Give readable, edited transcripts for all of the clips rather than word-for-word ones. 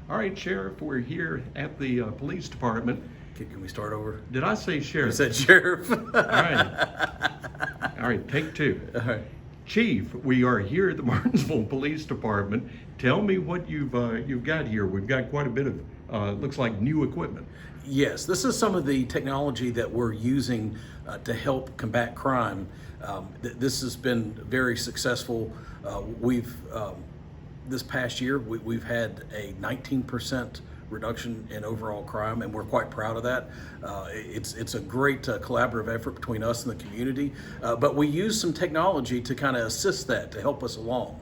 All right, Sheriff, we're here at the police department. Can we start over? Did I say You sheriff? said sheriff. All right. All right, take two. All right. Chief, we are here at the Martinsville Police Department. Tell me what you've got here. We've got quite a bit of looks like new equipment. Yes, this is some of the technology that we're using to help combat crime. This has been very successful. This past year, we've had a 19% reduction in overall crime, and we're quite proud of that. It's a great collaborative effort between us and the community, but we use some technology to kind of assist that, to help us along.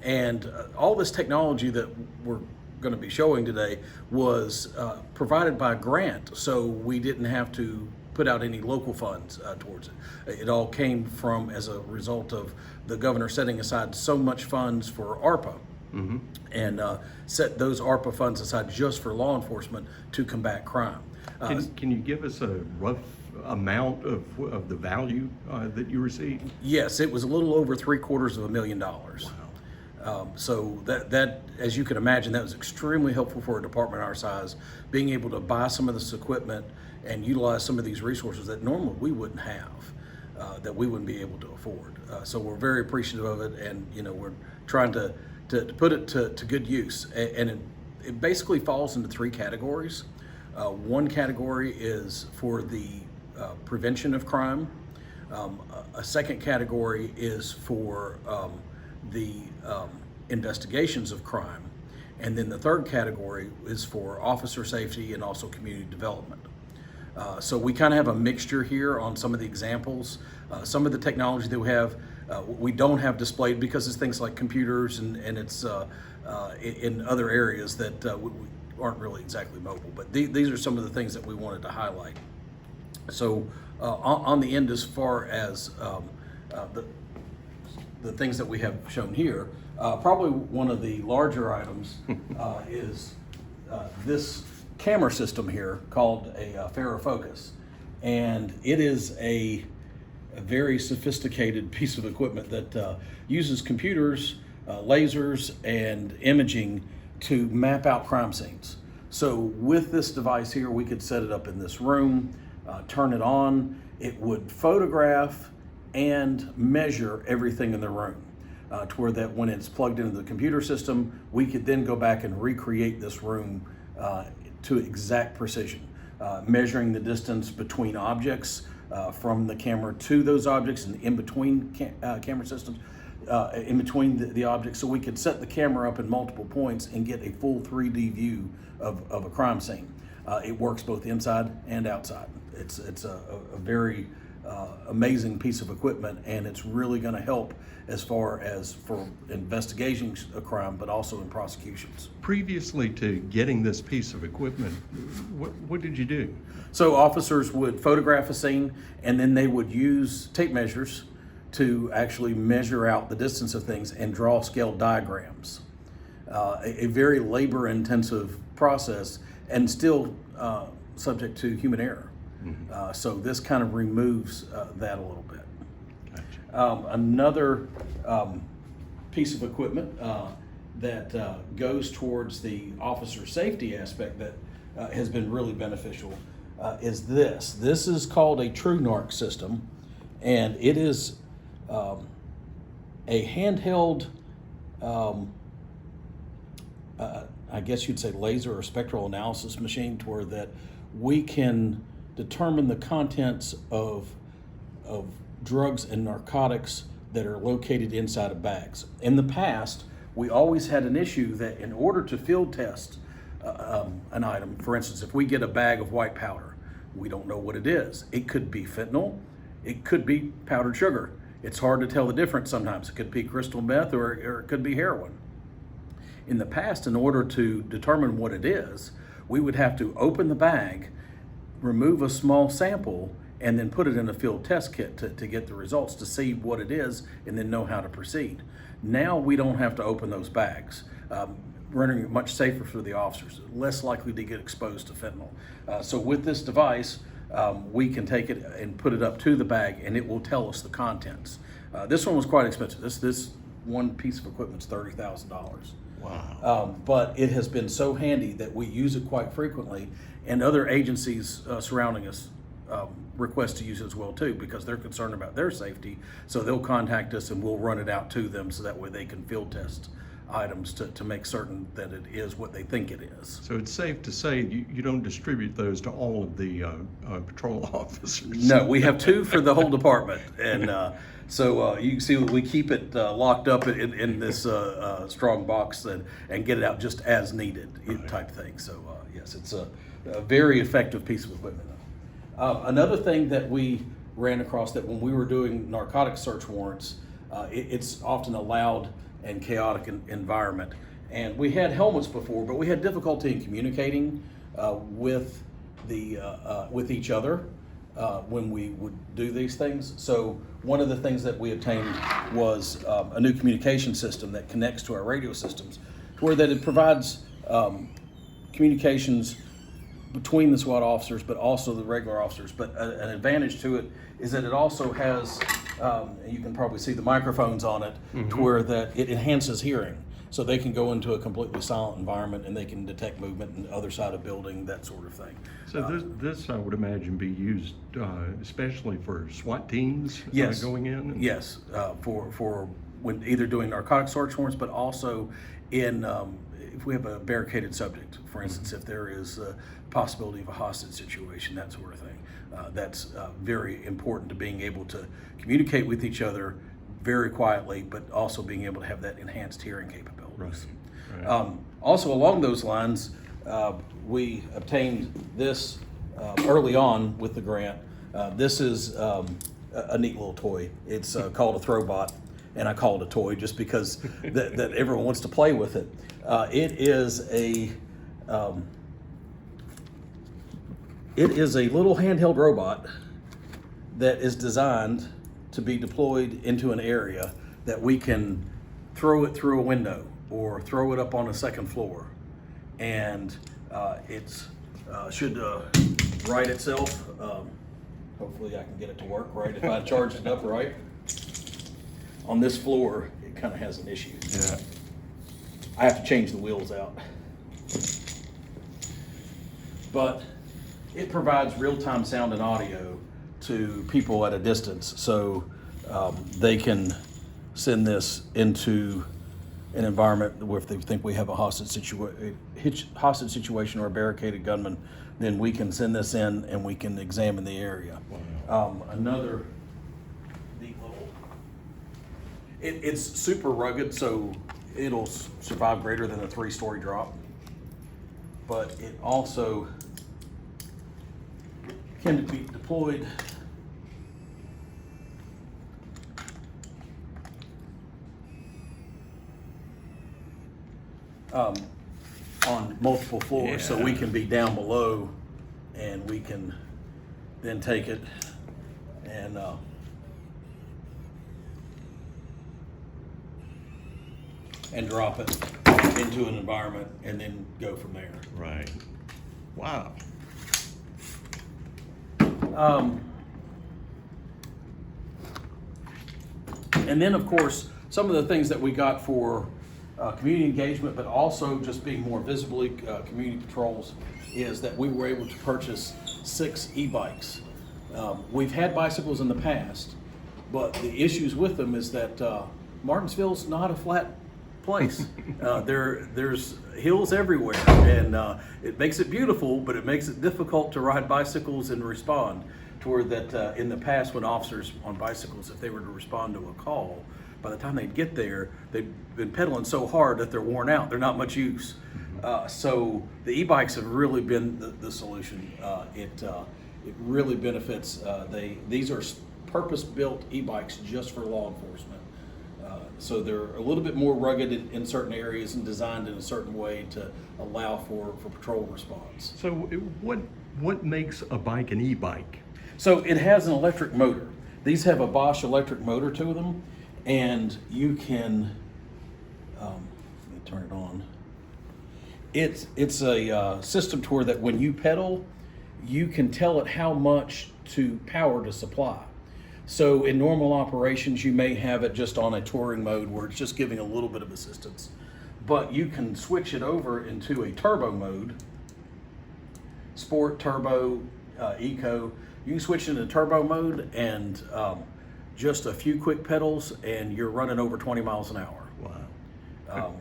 And all this technology that we're going to be showing today was provided by a grant, so we didn't have to put out any local funds towards it. It all came from as a result of the governor setting aside so much funds for ARPA. Mm-hmm. And set those ARPA funds aside just for law enforcement to combat crime. Can you give us a rough amount of the value that you received? Yes, it was a little over $750,000. Wow. So that, as you can imagine, that was extremely helpful for a department our size, being able to buy some of this equipment and utilize some of these resources that normally we wouldn't have, that we wouldn't be able to afford. So we're very appreciative of it, and we're trying to put it to good use. And it basically falls into three categories. One category is for the prevention of crime. A second category is for the investigations of crime. And then the third category is for officer safety and also community development. So we kind of have a mixture here on some of the examples. Some of the technology that we have, we don't have displayed because it's things like computers and it's in other areas that we aren't really exactly mobile. But these are some of the things that we wanted to highlight. So on the end, as far as the things that we have shown here, probably one of the larger items is this camera system here called a Focus, and it is a very sophisticated piece of equipment that uses computers, lasers, and imaging to map out crime scenes. So with this device here, we could set it up in this room, turn it on, it would photograph and measure everything in the room to where that when it's plugged into the computer system, we could then go back and recreate this room to exact precision, measuring the distance between objects, from the camera to those objects and in between camera systems, in between the objects, so we could set the camera up in multiple points and get a full 3D view of a crime scene. It works both inside and outside. It's a very amazing piece of equipment, and it's really going to help as far as for investigations of crime, but also in prosecutions. Previously to getting this piece of equipment, what did you do? So officers would photograph a scene, and then they would use tape measures to actually measure out the distance of things and draw scale diagrams. A very labor-intensive process, and still subject to human error. Mm-hmm. So this kind of removes that a little bit. Gotcha. Another piece of equipment that goes towards the officer safety aspect that has been really beneficial is this. This is called a TrueNarc system, and it is a handheld, I guess you'd say laser or spectral analysis machine, to where that we can determine the contents of drugs and narcotics that are located inside of bags. In the past, we always had an issue that in order to field test an item, for instance, if we get a bag of white powder, we don't know what it is. It could be fentanyl, it could be powdered sugar. It's hard to tell the difference sometimes. It could be crystal meth or it could be heroin. In the past, in order to determine what it is, we would have to open the bag, remove a small sample, and then put it in a field test kit to get the results, to see what it is and then know how to proceed. Now we don't have to open those bags, rendering it much safer for the officers, less likely to get exposed to fentanyl. So with this device, we can take it and put it up to the bag, and it will tell us the contents. This one was quite expensive. This one piece of equipment is $30,000. Wow. But it has been so handy that we use it quite frequently, and other agencies surrounding us request to use it as well too, because they're concerned about their safety. So they'll contact us and we'll run it out to them so that way they can field test items to make certain that it is what they think it is. So it's safe to say you don't distribute those to all of the patrol officers? No, we have two for the whole department, and so you can see we keep it locked up in this strong box and get it out just as needed, type thing. So yes, it's a very effective piece of equipment. Another thing that we ran across, that when we were doing narcotic search warrants, it's often a loud and chaotic environment. And we had helmets before, but we had difficulty in communicating with each other when we would do these things. So one of the things that we obtained was a new communication system that connects to our radio systems, where that it provides communications between the SWAT officers, but also the regular officers. But an advantage to it is that it also has, you can probably see the microphones on it, to where that it enhances hearing. So they can go into a completely silent environment and they can detect movement in the other side of building, that sort of thing. So this I would imagine be used especially for SWAT teams Yes. going in? Yes, for when either doing narcotic search warrants, but also in if we have a barricaded subject, for instance, if there is a possibility of a hostage situation, that sort of thing. That's very important to being able to communicate with each other very quietly, but also being able to have that enhanced hearing capabilities. Right. Also along those lines, we obtained this early on with the grant. This is a neat little toy. It's called a Throwbot, and I call it a toy just because that everyone wants to play with it. It is a little handheld robot that is designed to be deployed into an area that we can throw it through a window or throw it up on a second floor, and it should right itself. Hopefully I can get it to work right. If I charge it up right, on this floor it kind of has an issue. Yeah. I have to change the wheels out. But it provides real-time sound and audio to people at a distance, so they can send this into an environment where if they think we have a hostage situation or a barricaded gunman, then we can send this in and we can examine the area. Wow. Another neat little, it's super rugged, so it'll survive greater than a 3-story drop, but it also can be deployed on multiple floors, so we can be down below and we can then take it and drop it into an environment and then go from there. Right. Wow. And then, of course, some of the things that we got for community engagement, but also just being more visibly community patrols, is that we were able to purchase 6 e-bikes. We've had bicycles in the past, but the issues with them is that Martinsville's not a flat place. There's hills everywhere, and it makes it beautiful, but it makes it difficult to ride bicycles and respond. To where that in the past, when officers on bicycles, if they were to respond to a call, by the time they'd get there, they'd been pedaling so hard that they're worn out. They're not much use. So the e-bikes have really been the solution. It really benefits. These are purpose-built e-bikes just for law enforcement. So they're a little bit more rugged in certain areas and designed in a certain way to allow for patrol response. So what makes a bike an e-bike? So it has an electric motor. These have a Bosch electric motor to them, and you can, let me turn it on. It's a system to where that when you pedal, you can tell it how much power to supply. So in normal operations, you may have it just on a touring mode where it's just giving a little bit of assistance. but you can switch it over into a turbo mode, sport, turbo, eco. You can switch into turbo mode and just a few quick pedals and you're running over 20 miles an hour. Wow.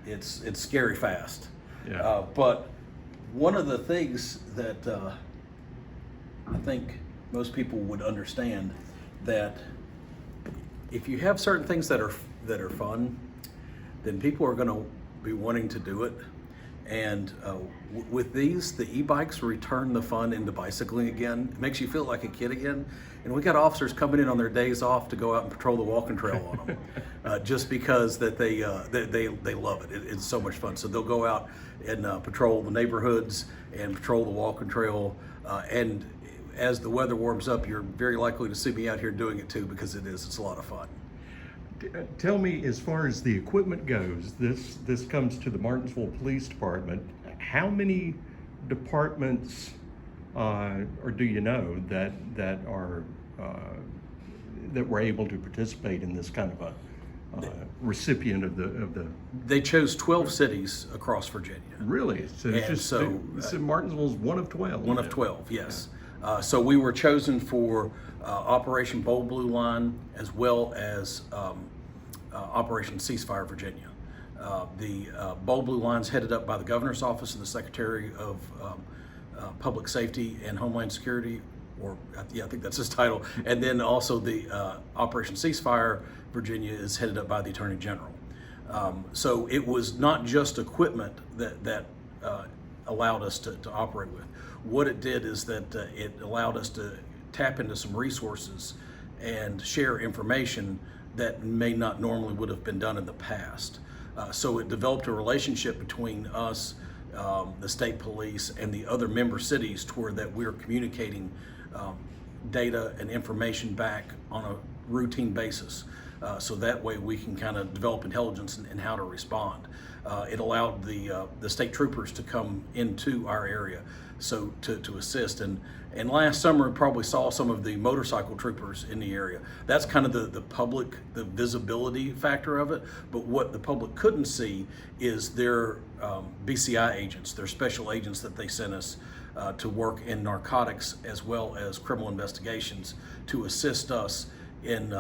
It's scary fast. Yeah. But one of the things that I think most people would understand, that if you have certain things that are fun, then people are going to be wanting to do it. And with these, the e-bikes return the fun into bicycling again. It makes you feel like a kid again. And we got officers coming in on their days off to go out and patrol the walking trail on them, just because that they love it. It's so much fun. So they'll go out and patrol the neighborhoods and patrol the walking trail. And as the weather warms up, you're very likely to see me out here doing it too, because it's a lot of fun. Tell me, as far as the equipment goes, this comes to the Martinsville Police Department. How many departments, or do you know, that were able to participate in this kind of a recipient of the? They chose 12 cities across Virginia. Really? So it's And just so, Martinsville's one of 12. One of 12, yes. So we were chosen for Operation Bold Blue Line, as well as Operation Ceasefire Virginia. The Bold Blue Line's headed up by the Governor's Office and the Secretary of Public Safety and Homeland Security, or I think that's his title. And then also the Operation Ceasefire Virginia is headed up by the Attorney General. So it was not just equipment that allowed us to operate with. What it did is that it allowed us to tap into some resources and share information that may not normally would have been done in the past. So it developed a relationship between us, the state police, and the other member cities, to where that we're communicating data and information back on a routine basis. So that way we can kind of develop intelligence in how to respond. It allowed the state troopers to come into our area, so to assist. And last summer probably saw some of the motorcycle troopers in the area. That's kind of the public, the visibility factor of it. But what the public couldn't see is their BCI agents, their special agents that they sent us to work in narcotics as well as criminal investigations, to assist us in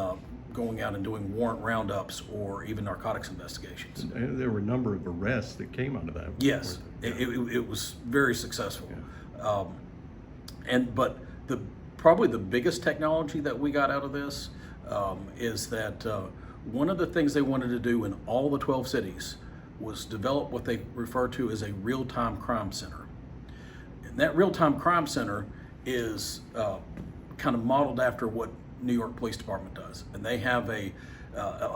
going out and doing warrant roundups or even narcotics investigations. And there were a number of arrests that came out of that. Yes, it was very successful. Yeah. But probably the biggest technology that we got out of this is that one of the things they wanted to do in all the 12 cities was develop what they refer to as a real-time crime center. And that real-time crime center is kind of modeled after what New York Police Department does. And they have a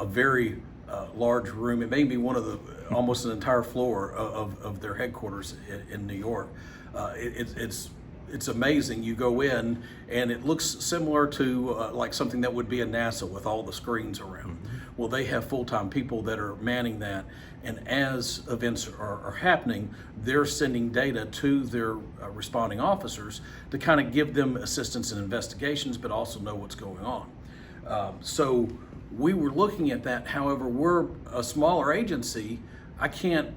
very large room. It may be one of the, almost an entire floor of their headquarters in New York. It's amazing. You go in and it looks similar to like something that would be in NASA with all the screens around. Mm-hmm. Well, they have full-time people that are manning that, and as events are happening, they're sending data to their responding officers to kind of give them assistance in investigations, but also know what's going on. So we were looking at that. However, we're a smaller agency. I can't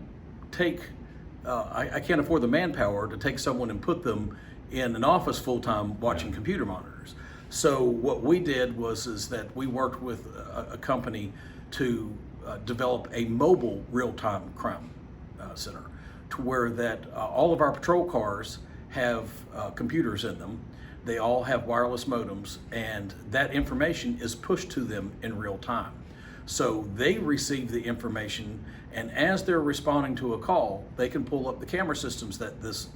afford the manpower to take someone and put them in an office full-time watching computer monitors. So what we did is that we worked with a company to develop a mobile real-time crime center, to where that all of our patrol cars have computers in them. They all have wireless modems, and that information is pushed to them in real time. So they receive the information, and as they're responding to a call, they can pull up the camera systems that this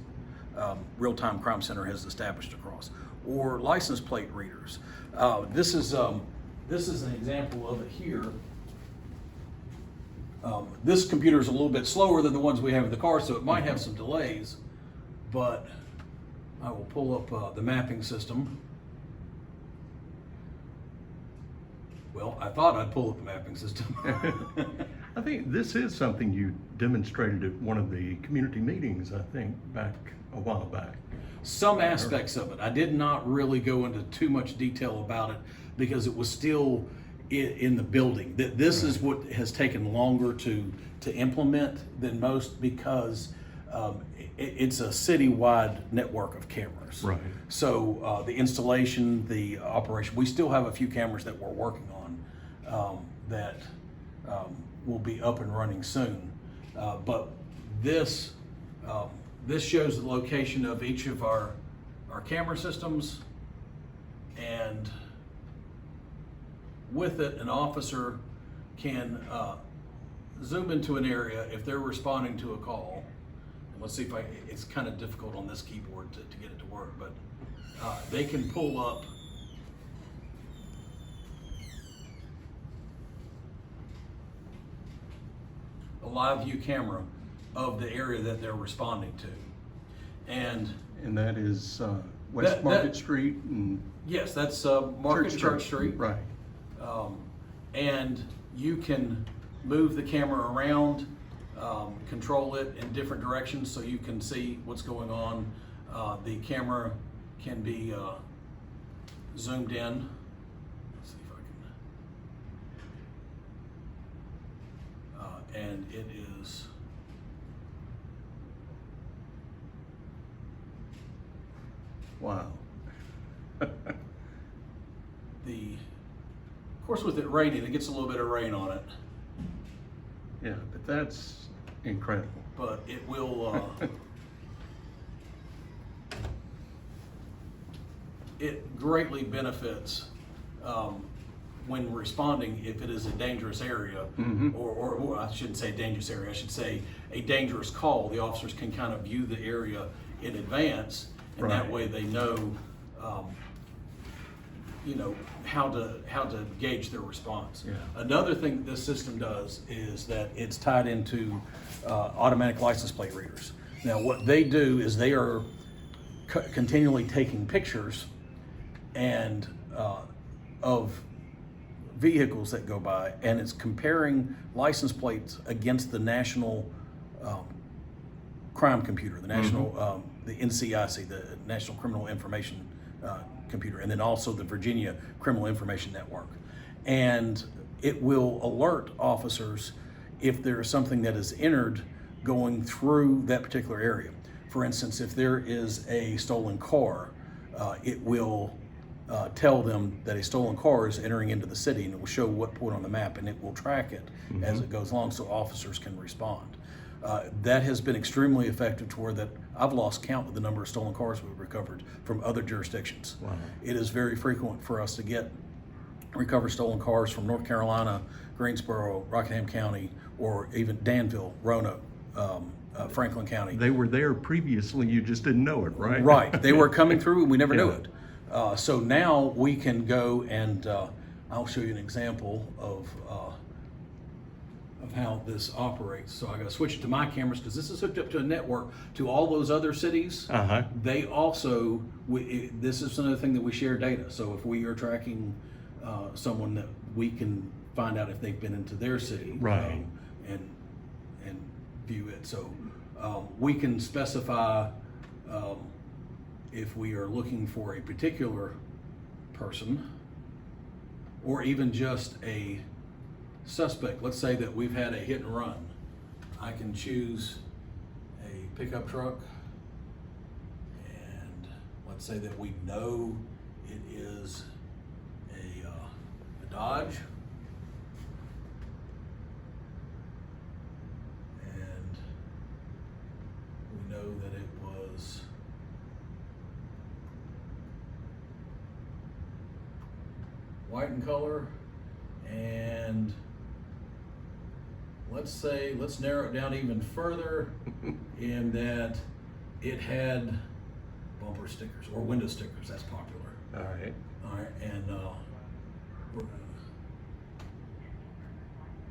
real-time crime center has established across, or license plate readers. This is an example of it here. This computer is a little bit slower than the ones we have in the car, so it might have some delays, but I will pull up the mapping system. Well, I thought I'd pull up the mapping system. I think this is something you demonstrated at one of the community meetings, I think, a while back. Some aspects of it. I did not really go into too much detail about it because it was still in the building. This is what has taken longer to implement than most because it's a citywide network of cameras. Right. So the installation, the operation, we still have a few cameras that we're working on that will be up and running soon. But this shows the location of each of our camera systems, and with it, an officer can zoom into an area if they're responding to a call. And let's see if it's kind of difficult on this keyboard to get it to work, but they can pull up a live view camera of the area that they're responding to. And that is West Market Street and yes, that's Market Church Street. Right. And you can move the camera around, control it in different directions so you can see what's going on. The camera can be zoomed in. Let's see if I can. And it is wow. Of course, with it raining, it gets a little bit of rain on it. Yeah, but that's incredible. But it will, it greatly benefits when responding if it is a dangerous area, or I shouldn't say dangerous area, I should say a dangerous call. The officers can kind of view the area in advance, and that way they know, how to gauge their response. Yeah. Another thing that this system does is that it's tied into automatic license plate readers. Now, what they do is they are continually taking pictures and of vehicles that go by, and it's comparing license plates against the national crime computer, the national, the NCIC, the National Criminal Information computer, and then also the Virginia Criminal Information Network. And it will alert officers if there is something that is entered going through that particular area. For instance, if there is a stolen car, it will tell them that a stolen car is entering into the city, and it will show what point on the map, and it will track it as it goes along so officers can respond. That has been extremely effective to where that I've lost count of the number of stolen cars we've recovered from other jurisdictions. Wow. It is very frequent for us to recover stolen cars from North Carolina, Greensboro, Rockingham County, or even Danville, Roanoke, Franklin County. They were there previously, you just didn't know it, right? Right, they were coming through and we never knew Yeah. it. So now we can go and I'll show you an example of how this operates. So I gotta switch it to my cameras because this is hooked up to a network to all those other cities. They also, this is another thing that we share data. So if we are tracking someone, that we can find out if they've been into their city, Right. and view it. So we can specify if we are looking for a particular person or even just a suspect. Let's say that we've had a hit and run. I can choose a pickup truck, and let's say that we know it is a Dodge, and we know that it was white in color, and let's narrow it down even further in that it had bumper stickers or window stickers. That's popular. All right. And we're gonna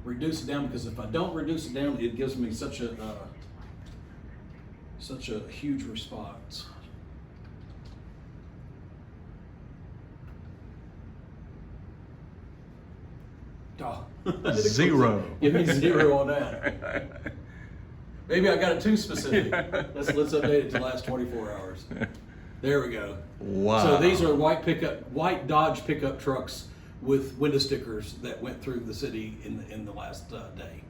reduce it down, because if I don't reduce it down, it gives me such a huge response. Oh. Zero. Give me 0 on that. Maybe I got it too specific. Let's update it to last 24 hours. There we go. Wow. So these are white Dodge pickup trucks with window stickers that went through the city in the last day.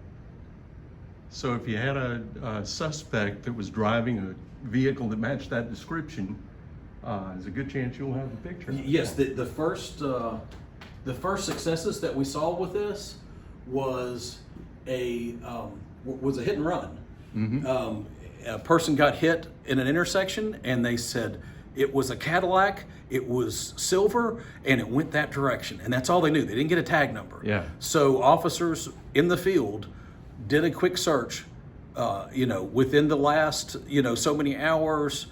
So if you had a suspect that was driving a vehicle that matched that description, there's a good chance you'll have the picture. Yes, the first successes that we saw with this was a hit and run. Mm-hmm. A person got hit in an intersection, and they said it was a Cadillac, it was silver, and it went that direction. And that's all they knew. They didn't get a tag number. Yeah. So officers in the field did a quick search, within the last, so many hours,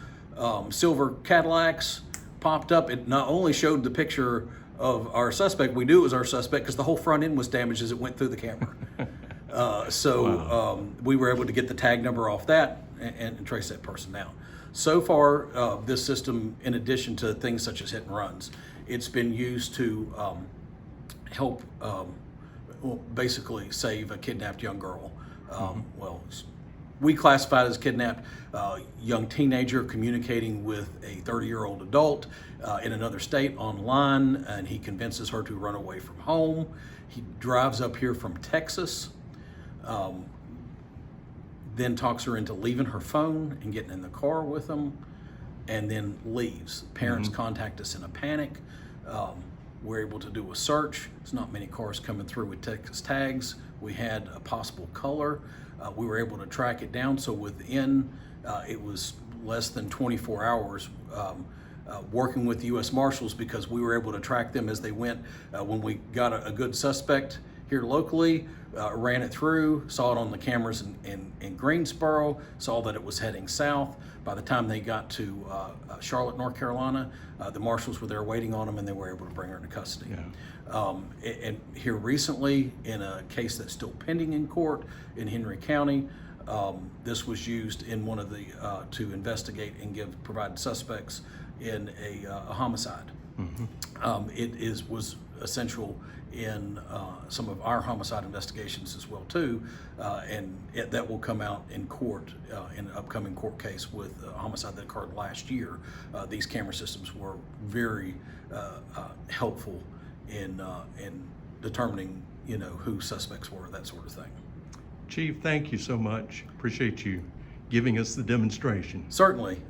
silver Cadillacs popped up. It not only showed the picture of our suspect, we knew it was our suspect because the whole front end was damaged as it went through the camera. Wow. We were able to get the tag number off that and trace that person down. So far, this system, in addition to things such as hit and runs, it's been used to help basically save a kidnapped young girl. Well, we classified as kidnapped young teenager communicating with a 30-year-old adult in another state online, and he convinces her to run away from home. He drives up here from Texas, then talks her into leaving her phone and getting in the car with him, and then leaves. Parents contact us in a panic. We're able to do a search. There's not many cars coming through with Texas tags. We had a possible color. We were able to track it down. So within, it was less than 24 hours working with the U.S. Marshals, because we were able to track them as they went. When we got a good suspect here locally, ran it through, saw it on the cameras in Greensboro, saw that it was heading south. By the time they got to Charlotte, North Carolina, the marshals were there waiting on them, and they were able to bring her into custody. Yeah. And here recently, in a case that's still pending in court in Henry County, this was used in one of the to investigate and provide suspects in a homicide. It was essential in some of our homicide investigations as well too, and that will come out in court in an upcoming court case with a homicide that occurred last year. These camera systems were very helpful in determining who suspects were, that sort of thing. Chief, thank you so much. Appreciate you giving us the demonstration. Certainly.